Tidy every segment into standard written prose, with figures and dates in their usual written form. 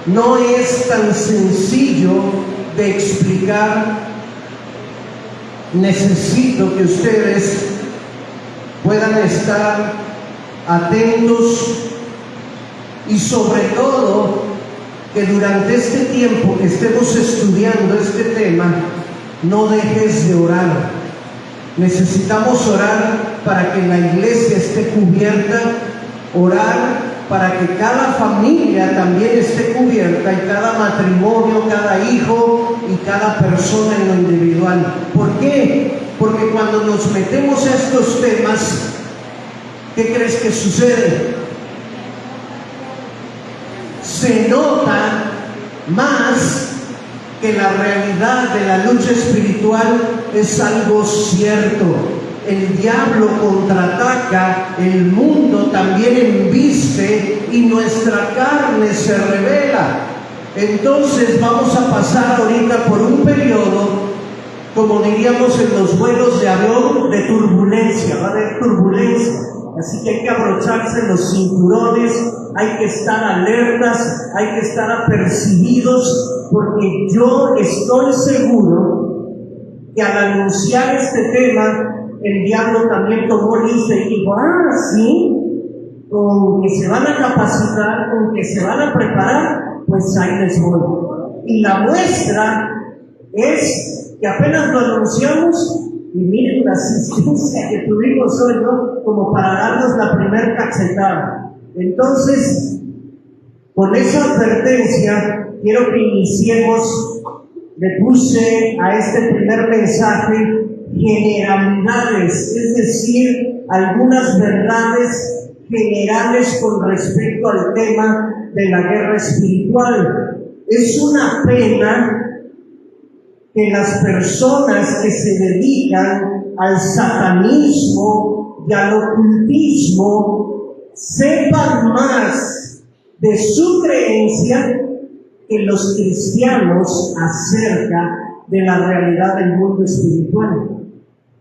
no es tan sencillo de explicar. Necesito que ustedes puedan estar atentos y sobre todo que durante este tiempo que estemos estudiando este tema no dejes de orar. Necesitamos orar para que la iglesia esté cubierta, orar para que cada familia también esté cubierta y cada matrimonio, cada hijo y cada persona en lo individual. ¿Por qué? Porque cuando nos metemos a estos temas, ¿qué crees que sucede? Se nota más que la realidad de la lucha espiritual es algo cierto. El diablo contraataca, el mundo también embiste y nuestra carne se revela. Entonces vamos a pasar ahorita por un periodo, como diríamos en los vuelos de avión, de turbulencia. Va a haber turbulencia, así que hay que abrocharse los cinturones, hay que estar alertas, hay que estar apercibidos, porque yo estoy seguro que al anunciar este tema, el diablo también tomó lista y dijo: sí, con que se van a capacitar, con que se van a preparar, pues ahí les voy. Y la muestra es que apenas lo anunciamos y miren la asistencia que tuvimos hoy, ¿no? Como para darnos la primera cachetada. Entonces, con esa advertencia, quiero que iniciemos. Le puse a este primer mensaje generalidades, es decir, algunas verdades generales con respecto al tema de la guerra espiritual. Es una pena que las personas que se dedican al satanismo y al ocultismo sepan más de su creencia que los cristianos acerca de la realidad del mundo espiritual.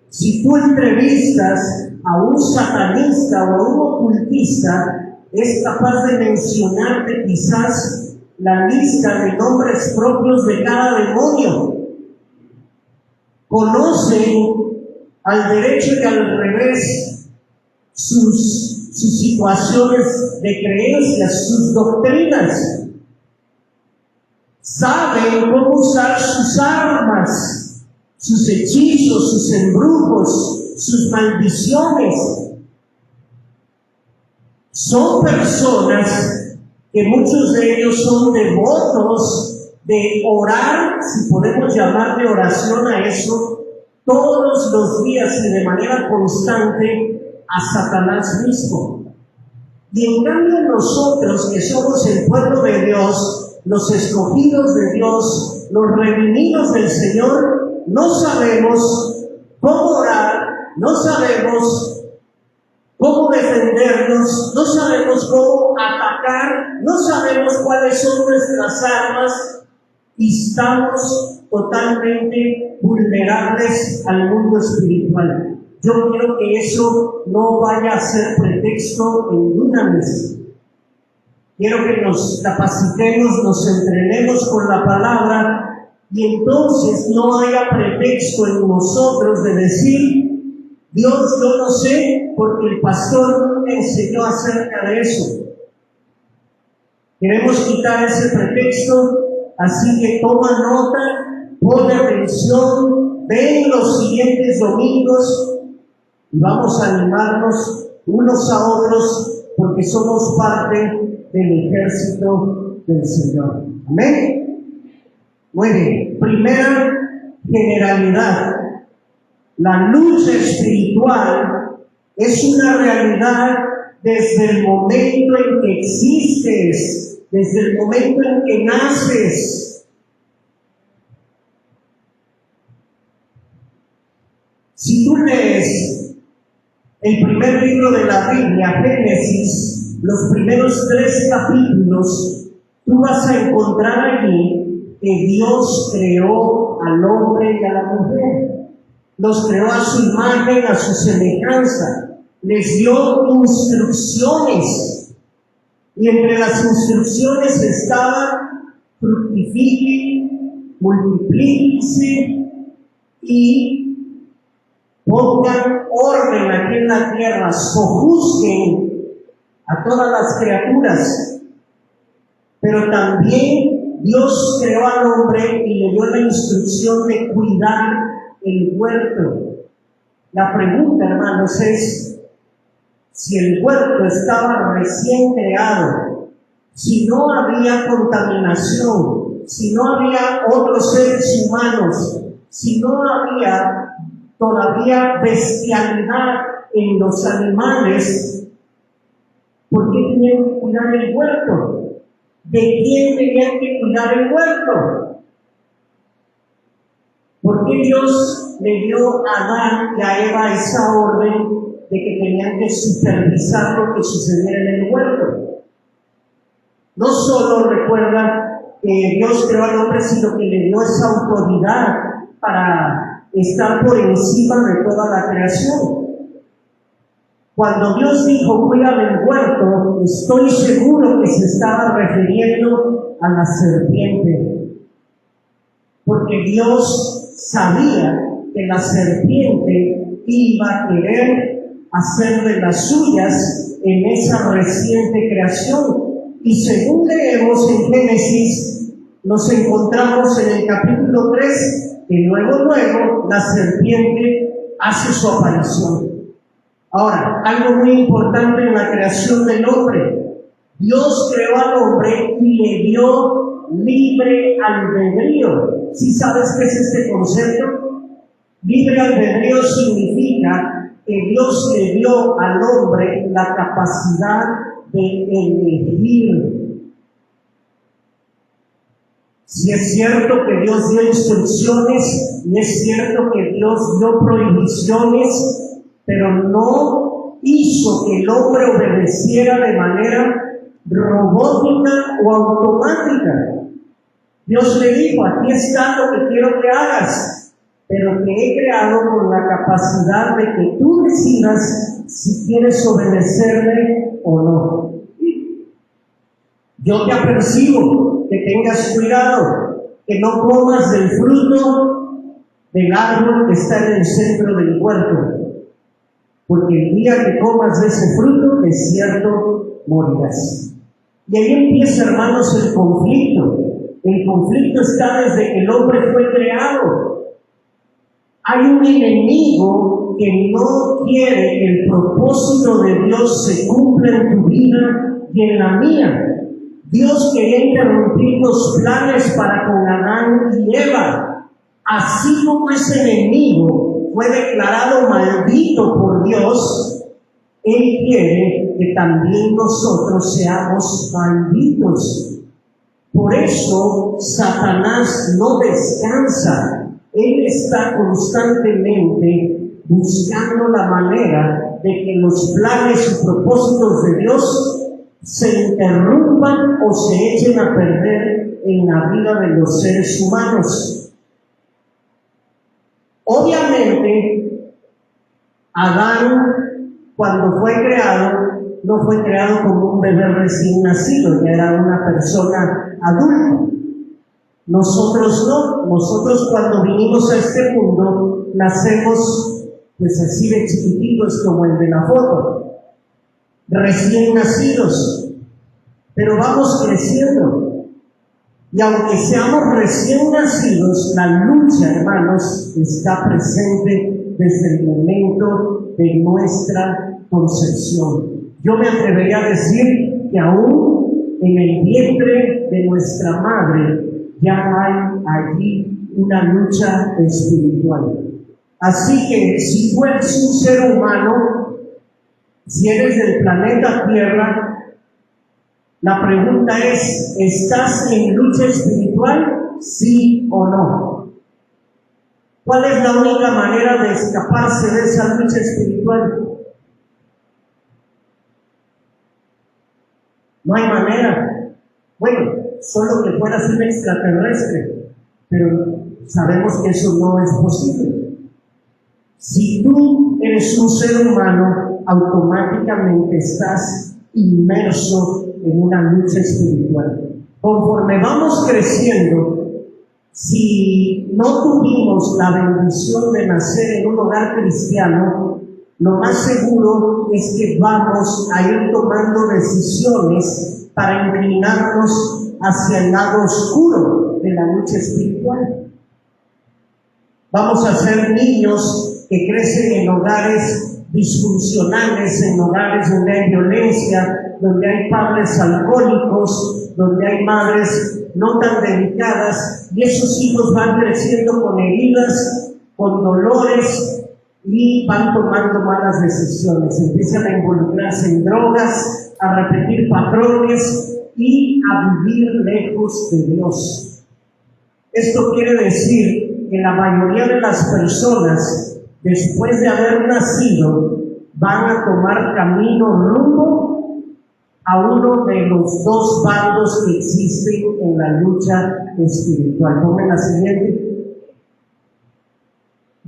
Si tú entrevistas a un satanista o a un ocultista, es capaz de mencionarte quizás la lista de nombres propios de cada demonio. Conocen al derecho y al revés sus situaciones de creencias, sus doctrinas. Saben cómo usar sus armas, sus hechizos, sus embrujos, sus maldiciones. Son personas que muchos de ellos son devotos de orar, si podemos llamarle oración a eso, todos los días y de manera constante a Satanás mismo. Y en cambio nosotros, que somos el pueblo de Dios, los escogidos de Dios, los redimidos del Señor, no sabemos cómo orar, no sabemos cómo defendernos, no sabemos cómo atacar, no sabemos cuáles son nuestras armas y estamos totalmente vulnerables al mundo espiritual. Yo quiero que eso no vaya a ser pretexto en ninguna mesa. Quiero que nos capacitemos, nos entrenemos con la palabra y entonces no haya pretexto en nosotros de decir: Dios, yo no sé, porque el pastor no me enseñó acerca de eso. Queremos quitar ese pretexto, así que toma nota, pone atención, ven los siguientes domingos y vamos a animarnos unos a otros porque somos parte del ejército del Señor. Amén. Muy bien. Primera generalidad. La lucha espiritual es una realidad desde el momento en que existes, desde el momento en que naces. Si tú lees el primer libro de la Biblia, Génesis, los primeros 3 capítulos, tú vas a encontrar allí que Dios creó al hombre y a la mujer. Los creó a su imagen, a su semejanza. Les dio instrucciones. Y entre las instrucciones estaban: fructifiquen, multiplíquense y pongan orden aquí en la tierra, sojuzguen a todas las criaturas. Pero también Dios creó al hombre y le dio la instrucción de cuidar el huerto. La pregunta, hermanos, es: si el huerto estaba recién creado, si no había contaminación, si no había otros seres humanos, si no había todavía bestialidad en los animales, ¿por qué tenían que cuidar el huerto? ¿De quién tenían que cuidar el huerto? ¿Por qué Dios le dio a Adán y a Eva esa orden de que tenían que supervisar lo que sucediera en el huerto? No solo recuerda que Dios creó al hombre, sino que le dio esa autoridad para estar por encima de toda la creación. Cuando Dios dijo: cuida del huerto, estoy seguro que se estaba refiriendo a la serpiente, porque Dios sabía que la serpiente iba a querer hacer de las suyas en esa reciente creación. Y según leemos en Génesis, nos encontramos en el capítulo 3, que luego la serpiente hace su aparición. Ahora, algo muy importante en la creación del hombre: Dios creó al hombre y le dio libre albedrío. ¿Sí sabes qué es este concepto? Libre albedrío significa que Dios le dio al hombre la capacidad de elegir. Si es cierto que Dios dio instrucciones y es cierto que Dios dio prohibiciones, pero no hizo que el hombre obedeciera de manera robótica o automática. Dios le dijo: aquí está lo que quiero que hagas, pero te he creado con la capacidad de que tú decidas si quieres obedecerme o no. Yo te apercibo que tengas cuidado, que no comas del fruto del árbol que está en el centro del huerto, porque el día que comas de ese fruto, de cierto morirás. Y ahí empieza, hermanos, el conflicto. El conflicto está desde que el hombre fue creado. Hay un enemigo que no quiere que el propósito de Dios se cumpla en tu vida y en la mía. Dios quería interrumpir los planes para con Adán y Eva. Así como ese enemigo fue declarado maldito por Dios, Él quiere que también nosotros seamos malditos. Por eso Satanás no descansa. Él está constantemente buscando la manera de que los planes y propósitos de Dios se interrumpan o se echen a perder en la vida de los seres humanos. Obviamente, Adán, cuando fue creado, no fue creado como un bebé recién nacido, ya era una persona adulta. Nosotros no, nosotros cuando vinimos a este mundo, nacemos pues así de chiquititos como el de la foto, recién nacidos, pero vamos creciendo. Y aunque seamos recién nacidos, la lucha, hermanos, está presente desde el momento de nuestra concepción. Yo me atrevería a decir que aún en el vientre de nuestra madre ya hay allí una lucha espiritual. Así que si tú eres un ser humano, si eres del planeta Tierra, la pregunta es: ¿estás en lucha espiritual? ¿Sí o no? ¿Cuál es la única manera de escaparse de esa lucha espiritual? No hay manera. Bueno, solo que fueras un extraterrestre, pero sabemos que eso no es posible. Si tú eres un ser humano, automáticamente estás inmerso en una lucha espiritual. Conforme vamos creciendo, si no tuvimos la bendición de nacer en un hogar cristiano, lo más seguro es que vamos a ir tomando decisiones para inclinarnos hacia el lado oscuro de la lucha espiritual. Vamos a ser niños que crecen en hogares disfuncionales, en hogares donde hay violencia, donde hay padres alcohólicos, donde hay madres no tan delicadas, y esos hijos van creciendo con heridas, con dolores, y van tomando malas decisiones, empiezan a involucrarse en drogas, a repetir patrones y a vivir lejos de Dios. Esto quiere decir que la mayoría de las personas, después de haber nacido, van a tomar camino rumbo a uno de los dos bandos que existen en la lucha espiritual. Ponme la siguiente.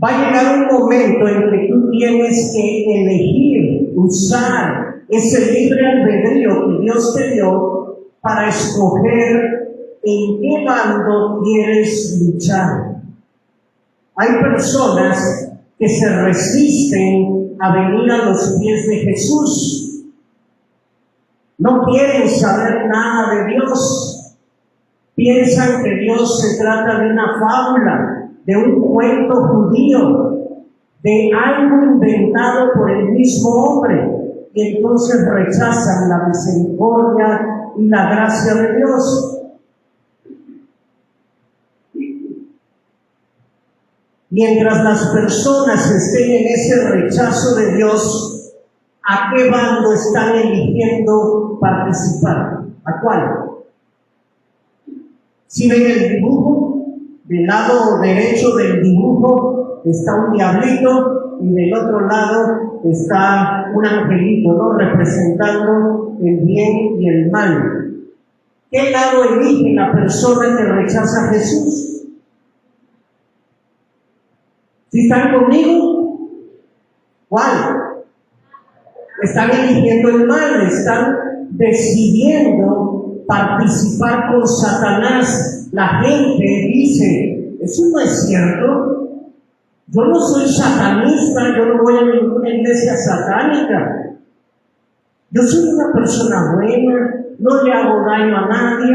Va a llegar un momento en que tú tienes que elegir, usar ese libre albedrío que Dios te dio para escoger en qué bando quieres luchar. Hay personas que se resisten a venir a los pies de Jesús. No quieren saber nada de Dios. Piensan que Dios se trata de una fábula, de un cuento judío, de algo inventado por el mismo hombre, y entonces rechazan la misericordia y la gracia de Dios. Mientras las personas estén en ese rechazo de Dios, ¿a qué bando están eligiendo participar? ¿A cuál? Si ven el dibujo, del lado derecho del dibujo está un diablito y del otro lado está un angelito, ¿no? Representando el bien y el mal. ¿Qué lado elige la persona que rechaza a Jesús? ¿Sí están conmigo? ¿Cuál? Están eligiendo el mal, están decidiendo participar con Satanás. La gente dice, eso no es cierto, yo no soy satanista, yo no voy a ninguna iglesia satánica, yo soy una persona buena, no le hago daño a nadie,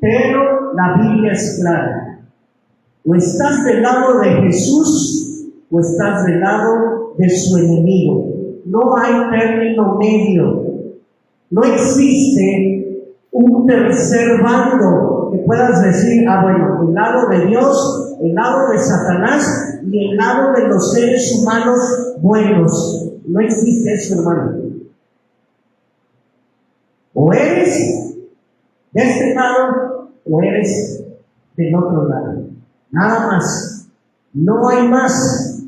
pero la Biblia es clara. O estás del lado de Jesús o estás del lado de su enemigo. No hay término medio. No existe un tercer bando que puedas decir, bueno, el lado de Dios, el lado de Satanás y el lado de los seres humanos buenos. No existe eso, hermano. O eres de este lado o eres del otro lado. Nada más. No hay más.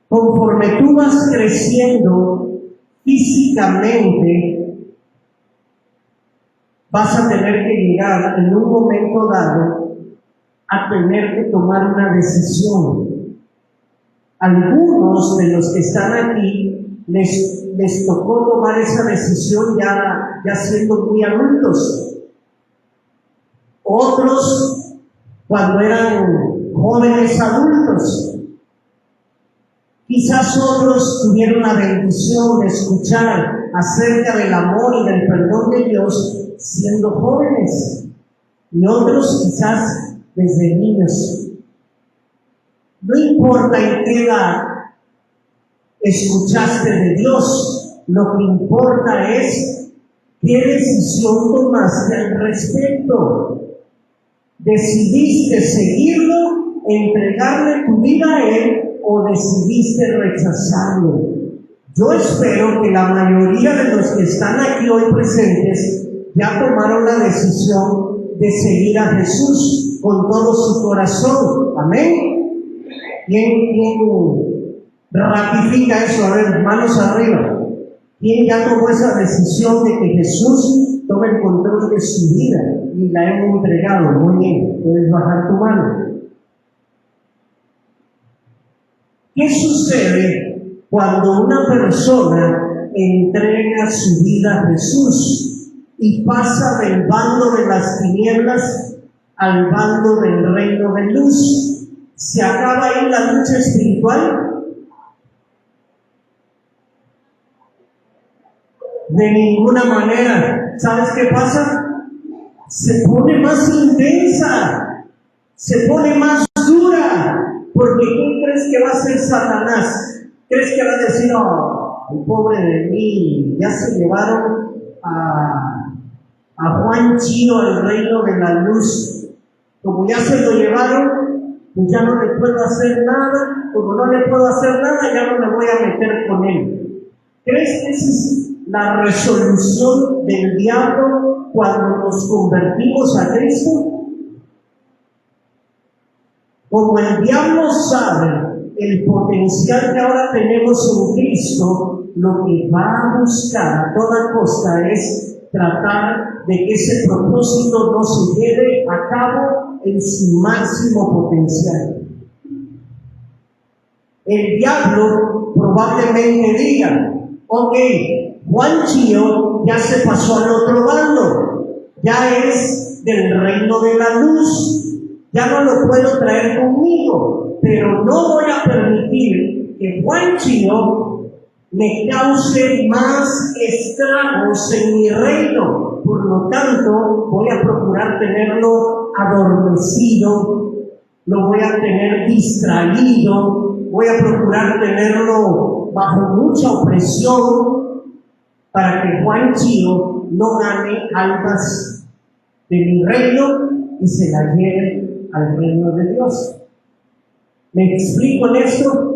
Conforme tú vas creciendo físicamente, vas a tener que llegar en un momento dado a tener que tomar una decisión. Algunos de los que están aquí les tocó tomar esa decisión ya siendo muy adultos. Otros cuando eran jóvenes adultos. Quizás otros tuvieron la bendición de escuchar acerca del amor y del perdón de Dios siendo jóvenes, y otros quizás desde niños. No importa en qué edad escuchaste de Dios, lo que importa es qué decisión tomaste al respecto. ¿Decidiste seguirlo, entregarle tu vida a Él, o decidiste rechazarlo? Yo espero que la mayoría de los que están aquí hoy presentes ya tomaron la decisión de seguir a Jesús con todo su corazón. ¿Amén? ¿Quién ratifica eso? A ver, manos arriba. ¿Quién ya tomó esa decisión de que Jesús tome el control de su vida y la hemos entregado? Muy bien, puedes bajar tu mano. ¿Qué sucede cuando una persona entrega su vida a Jesús? y pasa del bando de las tinieblas al bando del reino de luz. ¿Se acaba ahí la lucha espiritual? De ninguna manera. ¿Sabes qué pasa? Se pone más intensa, se pone más dura, porque ¿quién crees que va a ser Satanás? ¿Crees que va a decir, oh, el pobre de mí, ya se llevaron a Juan Chío al reino de la luz? Como ya se lo llevaron, pues ya no le puedo hacer nada. Como no le puedo hacer nada, ya no me voy a meter con él. ¿Crees que esa es la resolución del diablo cuando nos convertimos a Cristo? Como el diablo sabe el potencial que ahora tenemos en Cristo, lo que va a buscar a toda costa es tratar de que ese propósito no se lleve a cabo en su máximo potencial. El diablo probablemente diga, ok, Juan Chío ya se pasó al otro bando, ya es del reino de la luz, ya no lo puedo traer conmigo, pero no voy a permitir que Juan Chío me cause más estragos en mi reino. Por lo tanto, voy a procurar tenerlo adormecido, lo voy a tener distraído, voy a procurar tenerlo bajo mucha opresión para que Juan Chío no gane almas de mi reino y se la lleve al reino de Dios. ¿Me explico en esto?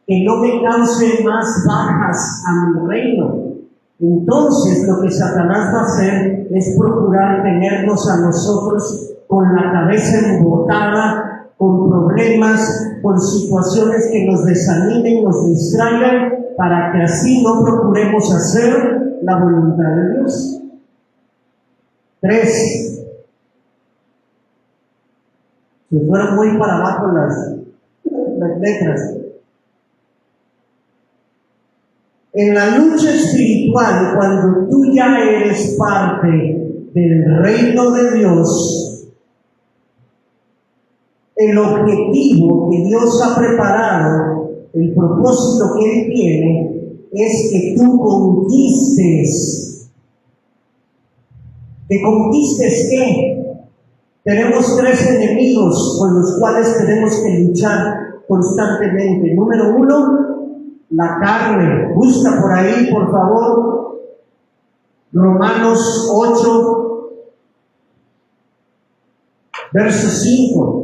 Que no me cause más bajas a mi reino. Entonces lo que Satanás va a hacer es procurar tenernos a nosotros con la cabeza embotada, con problemas, con situaciones que nos desanimen, nos distraigan, para que así no procuremos hacer la voluntad de Dios. 3. Se fueron muy para abajo las letras. En la lucha espiritual, cuando tú ya eres parte del reino de Dios, el objetivo que Dios ha preparado, el propósito que Él tiene, es que tú conquistes. ¿Que conquistes qué? Tenemos 3 enemigos con los cuales tenemos que luchar constantemente. Número 1, la carne. Busca por ahí, por favor, Romanos 8, verso 5.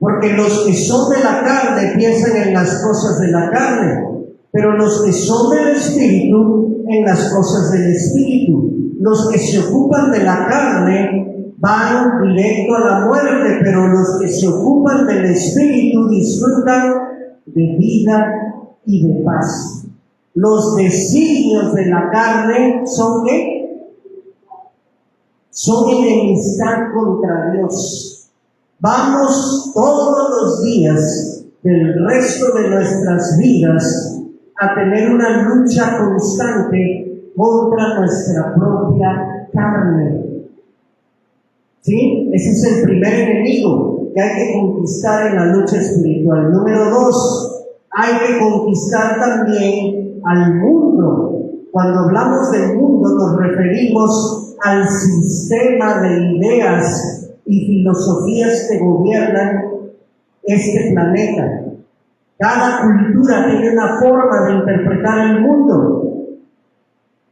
Porque los que son de la carne piensan en las cosas de la carne, pero los que son del Espíritu, en las cosas del Espíritu. Los que se ocupan de la carne van directo a la muerte, pero los que se ocupan del Espíritu disfrutan de vida y de paz. Los designios de la carne son ¿qué? Son enemistad contra Dios. Vamos todos los días del resto de nuestras vidas a tener una lucha constante contra nuestra propia carne. ¿Sí? Ese es el primer enemigo que hay que conquistar en la lucha espiritual. Número 2, hay que conquistar también al mundo. Cuando hablamos del mundo nos referimos al sistema de ideas y filosofías que gobiernan este planeta. Cada cultura tiene una forma de interpretar el mundo,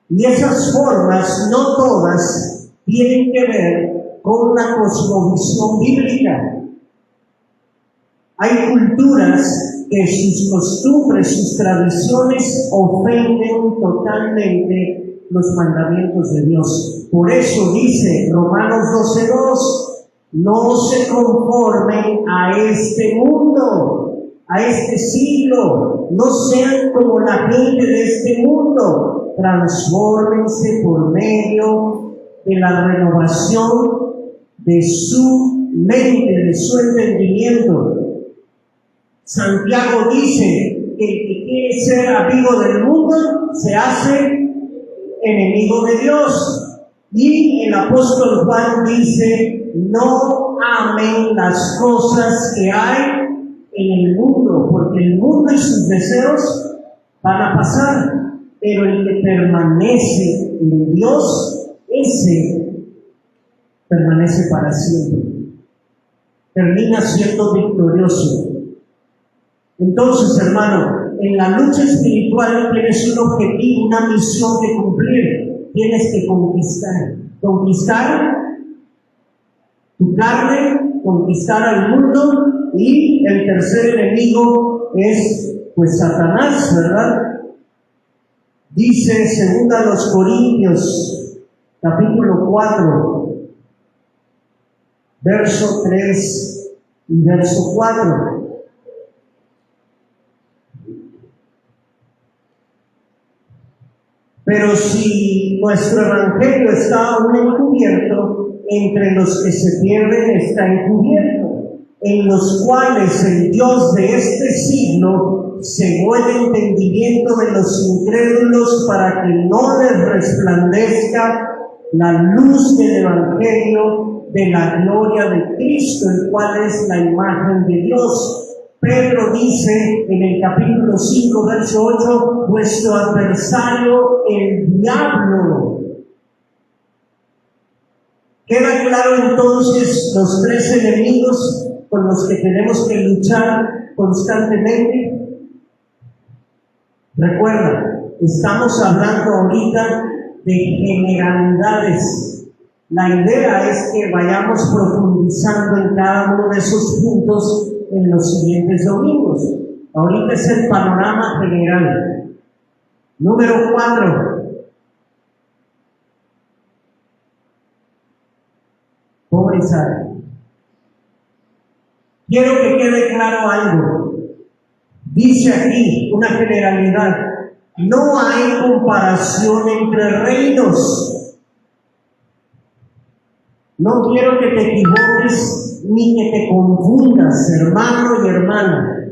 y esas formas, no todas, tienen que ver con una cosmovisión bíblica. Hay culturas que sus costumbres, sus tradiciones ofenden totalmente los mandamientos de Dios. Por eso dice Romanos 12:2, no se conformen a este mundo, a este siglo, no sean como la gente de este mundo, transfórmense por medio de la renovación de su mente, de su entendimiento. Santiago dice, que el que quiere ser amigo del mundo se hace enemigo de Dios. Y el apóstol Juan dice, no amen las cosas que hay en el mundo, porque el mundo y sus deseos van a pasar, pero el que permanece en Dios, ese permanece para siempre. Termina siendo victorioso. Entonces, hermano, en la lucha espiritual tienes un objetivo, una misión que cumplir. Tienes que conquistar tu carne, conquistar al mundo, y el tercer enemigo es pues Satanás, ¿verdad? Dice 2 Corintios capítulo 4 verso 3 y verso 4. Pero si nuestro evangelio está aún encubierto, entre los que se pierden está encubierto, en los cuales el Dios de este siglo cegó el entendimiento de los incrédulos para que no les resplandezca la luz del evangelio de la gloria de Cristo, el cual es la imagen de Dios. Pedro dice en el capítulo 5, verso 8, vuestro adversario, el diablo. ¿Queda claro entonces los tres enemigos con los que tenemos que luchar constantemente? Recuerda, estamos hablando ahorita de generalidades. La idea es que vayamos profundizando en cada uno de esos puntos en los siguientes domingos. Ahorita es el panorama general. Número 4. Pobre Sara. Quiero que quede claro algo. Dice aquí una generalidad. No hay comparación entre reinos. No quiero que te equivoques ni que te confundas, hermano y hermana.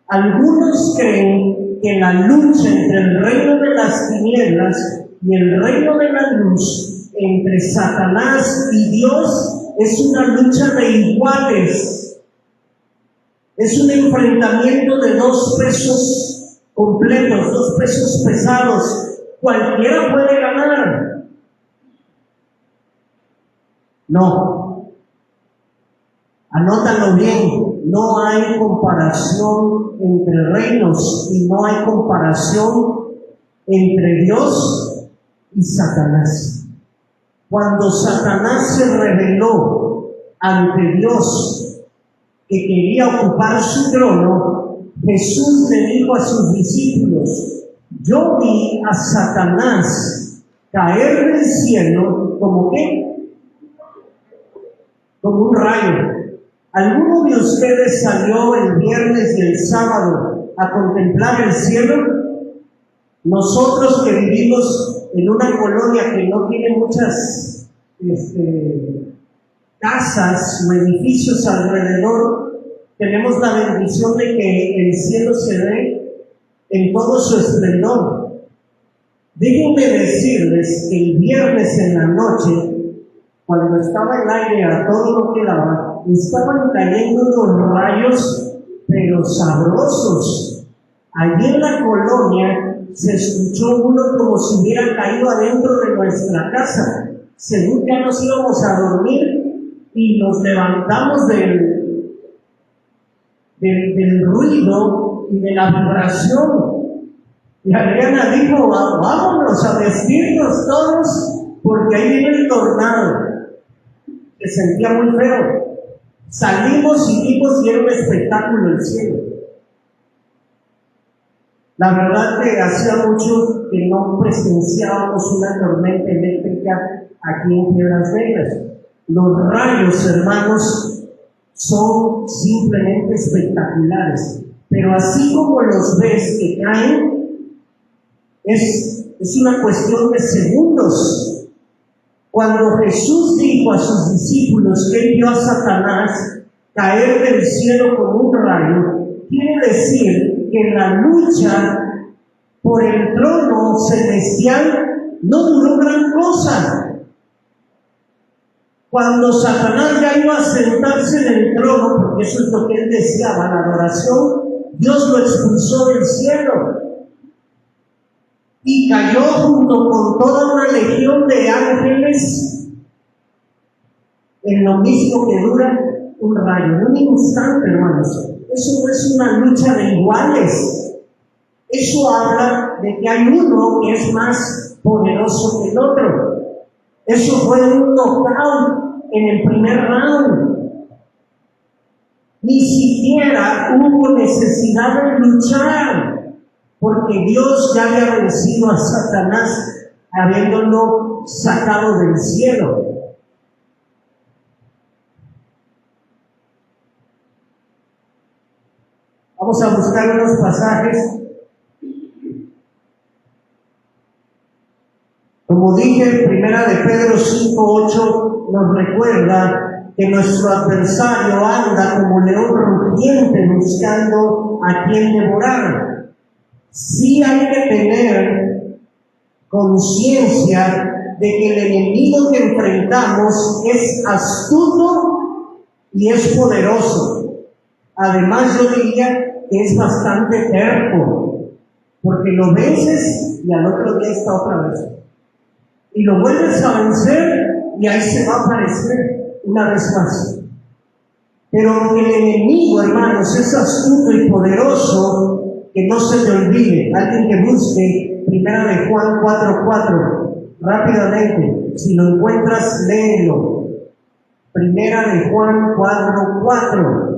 Algunos creen que la lucha entre el reino de las tinieblas y el reino de la luz, entre Satanás y Dios, es una lucha de iguales. Es un enfrentamiento de dos pesos completos, dos pesos pesados. Cualquiera puede ganar. No. Anótalo bien. No hay comparación entre reinos y no hay comparación entre Dios y Satanás. Cuando Satanás se rebeló ante Dios, que quería ocupar su trono, Jesús le dijo a sus discípulos: yo vi a Satanás caer del cielo como ¿qué? Como un rayo. ¿Alguno de ustedes salió el viernes y el sábado a contemplar el cielo? Nosotros que vivimos en una colonia que no tiene muchas casas o edificios alrededor, tenemos la bendición de que el cielo se ve en todo su esplendor. Déjenme decirles que el viernes en la noche, cuando estaba el aire a todo lo que daba, estaban cayendo unos rayos, pero sabrosos. Allí en la colonia se escuchó uno como si hubiera caído adentro de nuestra casa. Según ya nos íbamos a dormir y nos levantamos del ruido y de la vibración. Y Adriana dijo: vámonos a vestirnos todos, porque ahí viene el tornado. Se sentía muy feo. Salimos y vimos y era un espectáculo el cielo. La verdad que hacía mucho que no presenciábamos una tormenta eléctrica aquí en Piedras Negras. Los rayos, hermanos, son simplemente espectaculares. Pero así como los ves que caen, es una cuestión de segundos. Cuando Jesús dijo a sus discípulos que él vio a Satanás caer del cielo como un rayo, quiere decir que la lucha por el trono celestial no duró gran cosa. Cuando Satanás ya iba a sentarse en el trono, porque eso es lo que él deseaba, la adoración, Dios lo expulsó del cielo y cayó junto con toda una legión de ángeles en lo mismo que dura un rayo, en un instante, hermanos. Eso no es una lucha de iguales. Eso habla de que hay uno que es más poderoso que el otro. Eso fue un knockout en el primer round. Ni siquiera hubo necesidad de luchar, porque Dios ya había vencido a Satanás, habiéndolo sacado del cielo. Vamos a buscar unos pasajes. Como dije, Primera de Pedro 5:8 nos recuerda que nuestro adversario anda como león rugiente buscando a quien devorar. Sí hay que tener conciencia de que el enemigo que enfrentamos es astuto y es poderoso. Además, yo diría que es bastante terco, porque lo vences y al otro día está otra vez. Y lo vuelves a vencer y ahí se va a aparecer una vez más. Pero aunque el enemigo, hermanos, es astuto y poderoso, que no se te olvide, alguien que busque Primera de Juan 4:4, rápidamente, si lo encuentras, léelo. Primera de Juan 4:4.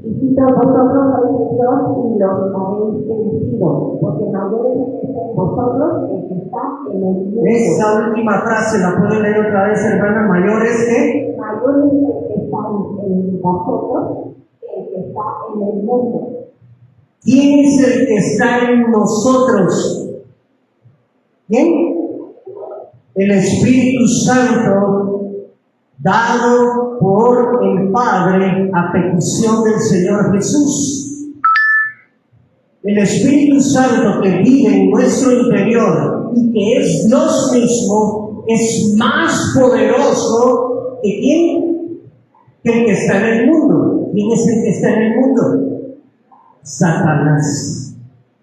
Hijito, vosotros sois de Dios y los habéis vencido, porque mayor es el que está en vosotros el que está en el mundo. Esa última frase la pueden leer otra vez, hermana. Mayor es que mayor es el que está en vosotros que el que está en el mundo. ¿Quién es el que está en nosotros? ¿Quién? El Espíritu Santo, dado por el Padre a petición del Señor Jesús. El Espíritu Santo que vive en nuestro interior y que es Dios mismo, es más poderoso que ¿quién? Que el que está en el mundo. ¿Quién es el que está en el mundo? Satanás.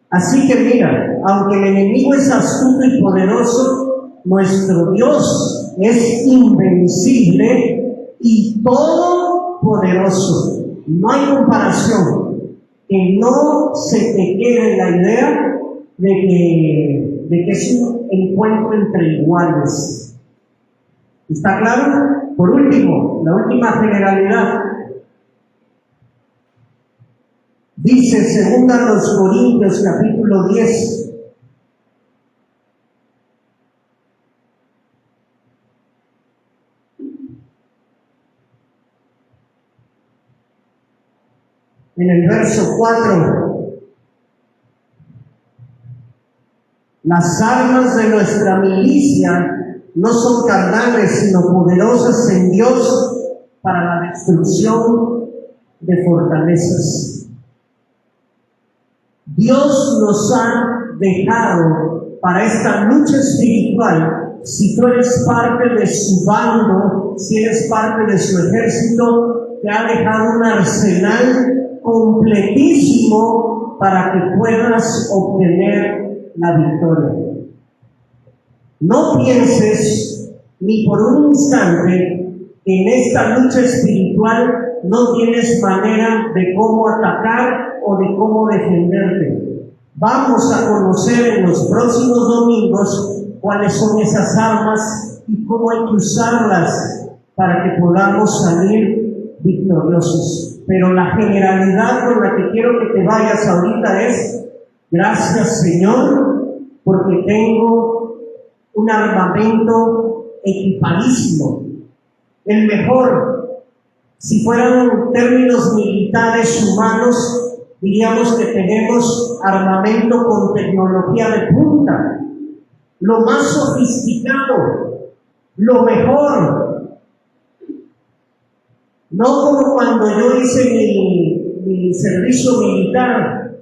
Así que mira, aunque el enemigo es astuto y poderoso, nuestro Dios es invencible y todopoderoso. No hay comparación. Que no se te quede la idea de que es un encuentro entre iguales. ¿Está claro? Por último, la última generalidad. Dice 2 Corintios capítulo 10. En el verso 4, las armas de nuestra milicia no son carnales, sino poderosas en Dios para la destrucción de fortalezas. Dios nos ha dejado para esta lucha espiritual. Si tú eres parte de su bando, si eres parte de su ejército, te ha dejado un arsenal completísimo para que puedas obtener la victoria. No pienses ni por un instante que en esta lucha espiritual no tienes manera de cómo atacar o de cómo defenderte. Vamos a conocer en los próximos domingos cuáles son esas armas y cómo hay que usarlas para que podamos salir victoriosos. Pero la generalidad con la que quiero que te vayas ahorita es: gracias, Señor, porque tengo un armamento equipadísimo, el mejor. Si fueran términos militares humanos, diríamos que tenemos armamento con tecnología de punta. lo más sofisticado, lo mejor. No como cuando yo hice mi servicio militar.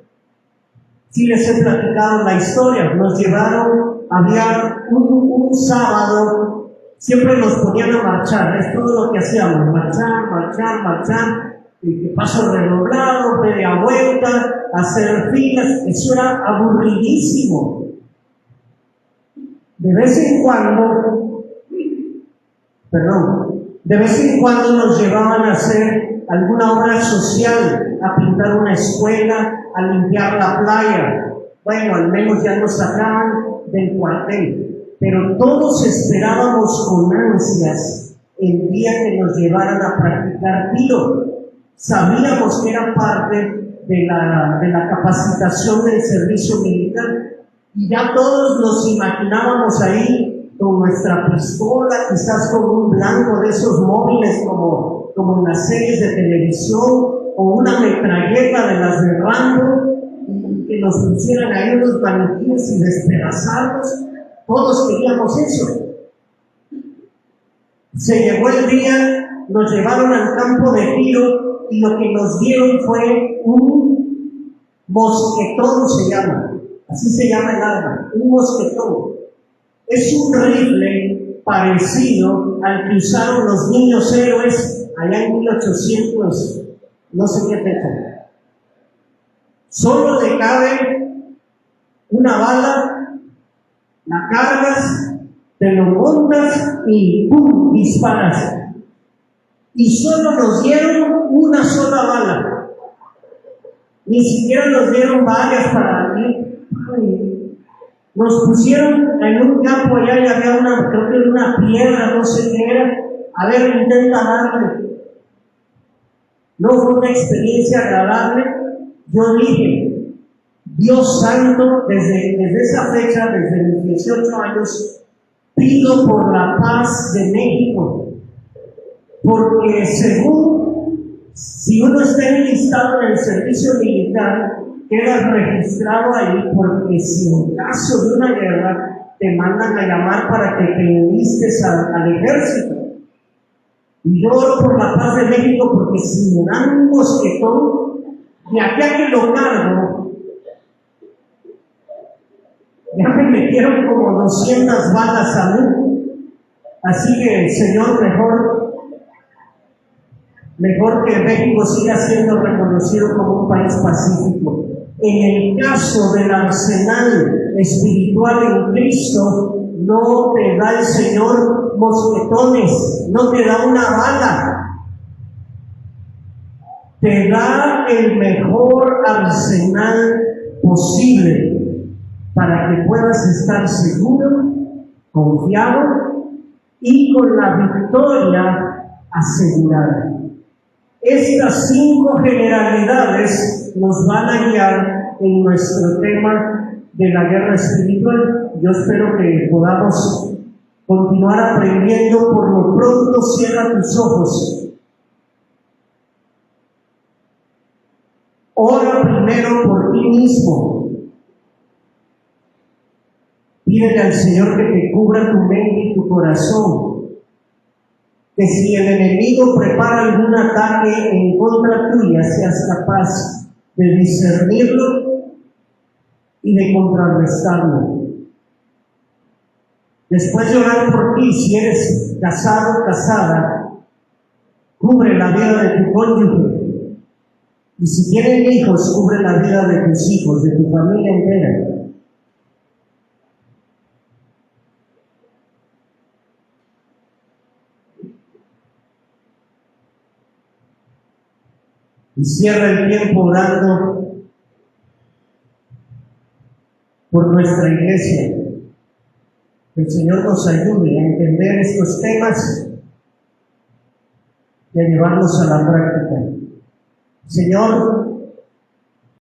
Sí les he platicado la historia. Nos llevaron, había un sábado, siempre nos ponían a marchar, es todo lo que hacíamos, marchar, y que paso redoblado, media vuelta, hacer filas, eso era aburridísimo. De vez en cuando nos llevaban a hacer alguna obra social, a pintar una escuela, a limpiar la playa. Bueno, al menos ya nos sacaban del cuartel, pero todos esperábamos con ansias el día que nos llevaran a practicar tiro. Sabíamos que era parte de la capacitación del servicio militar, y ya todos nos imaginábamos ahí con nuestra pistola, quizás con un blanco de esos móviles como en las series de televisión, o una metralleta de las de Rambo, y que nos pusieran ahí unos maniquíes y despedazarnos. Todos queríamos eso. Se llegó el día, nos llevaron al campo de tiro, y lo que nos dieron fue un mosquetón, así se llama el arma, un mosquetón. Es un rifle parecido al que usaron los niños héroes allá en 1800, no sé qué fecha. Solo le cabe una bala, la cargas, te lo montas y ¡pum!, disparas. Y solo nos dieron una sola bala. Ni siquiera nos dieron varias para mí. Nos pusieron en un campo allá y había creo que una piedra, no sé qué era. A ver, intenta darle. No fue una experiencia agradable. Yo dije, Dios santo, desde esa fecha, desde mis 18 años, pido por la paz de México. Porque si uno está enlistado en el servicio militar, quedas registrado ahí, porque si en caso de una guerra te mandan a llamar para que te enlistes al ejército. Y yo oro por la paz de México, porque si me dan un mosquetón, de aquí a que lo cargo, ya me metieron como 200 balas a mí. Así que, Señor, mejor que México siga siendo reconocido como un país pacífico. En el caso del arsenal espiritual en Cristo, no te da el Señor mosquetones, no te da una bala, te da el mejor arsenal posible para que puedas estar seguro, confiado y con la victoria asegurada. Estas 5 generalidades nos van a guiar en nuestro tema de la guerra espiritual. Yo espero que podamos continuar aprendiendo. Por lo pronto, cierra tus ojos. Ora primero por ti mismo. Pídele al Señor que te cubra tu mente y tu corazón. Que si el enemigo prepara algún ataque en contra tuya, seas capaz de discernirlo y de contrarrestarlo. Después de orar por ti, si eres casado o casada, cubre la vida de tu cónyuge. Y si tienen hijos, cubre la vida de tus hijos, de tu familia entera. Y cierra el tiempo orando por nuestra iglesia. Que el Señor nos ayude a entender estos temas y a llevarlos a la práctica. Señor,